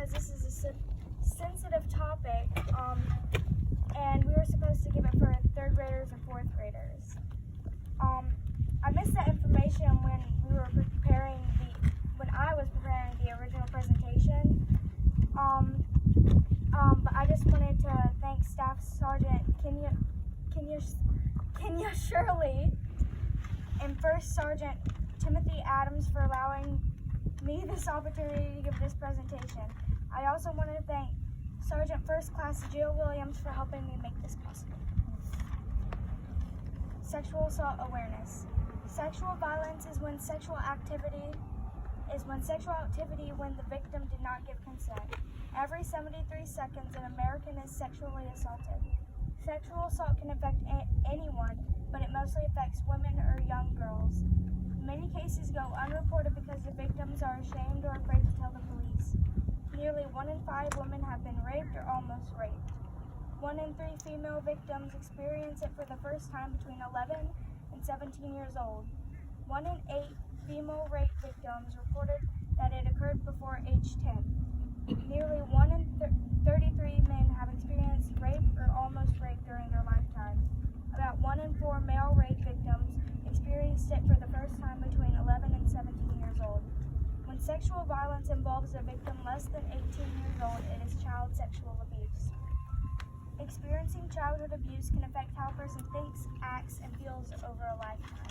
because this is a sensitive topic, and we were supposed to give it for third graders and fourth graders. I missed that information when I was preparing the original presentation. But I just wanted to thank Staff Sergeant Kenya Shirley and First Sergeant Timothy Adams for allowing me this opportunity to give this presentation. I also wanted to thank Sergeant First Class Jill Williams for helping me make this possible. Sexual assault awareness. Sexual violence is when sexual activity when the victim did not give consent. Every 73 seconds, an American is sexually assaulted. Sexual assault can affect anyone, but it mostly affects women or young girls. Many cases go unreported because the victims are ashamed or afraid to tell the police. Nearly 1 in 5 women have been raped or almost raped. 1 in 3 female victims experience it for the first time between 11 and 17 years old. 1 in 8 female rape victims reported that it occurred before age 10. Nearly 1 in 33 men have experienced rape or almost rape during their lifetime. About 1 in 4 male rape victims experienced it for the first time between 11 and 17 years old. When sexual violence involves a victim less than 18 years old, it is child sexual abuse. Experiencing childhood abuse can affect how a person thinks, acts, and feels over a lifetime.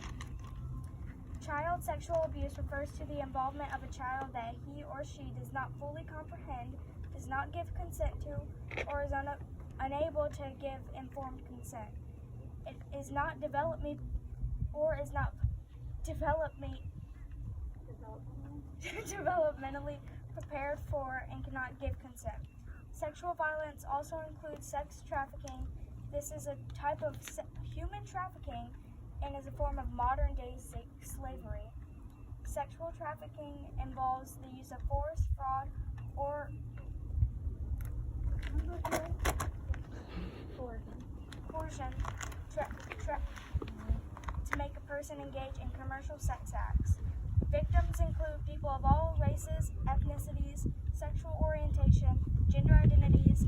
Child sexual abuse refers to the involvement of a child that he or she does not fully comprehend, does not give consent to, or is unable to give informed consent. It is not developmentally prepared for and cannot give consent. Sexual violence also includes sex trafficking. This is a type of human trafficking and is a form of modern-day slavery. Sexual trafficking involves the use of force, fraud, or coercion to make a person engage in commercial sex acts. Victims include people of all races, ethnicities, sexual orientation, gender identities,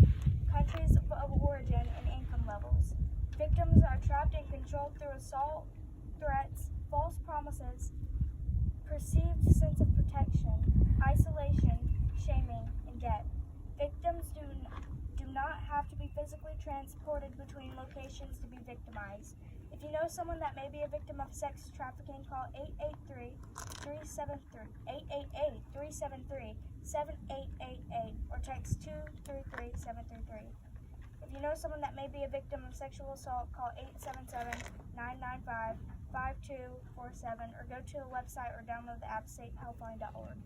countries of origin, and income levels. Victims are trapped and controlled through assault, threats, false promises, perceived sense of protection, isolation, shaming, and debt. Victims do not have to be physically transported between locations to be victimized. If you know someone that may be a victim of sex trafficking, call 888-373-7888 or text 233-733. If you know someone that may be a victim of sexual assault, call 877-995-5247 or go to the website or download the app statehelpline.org.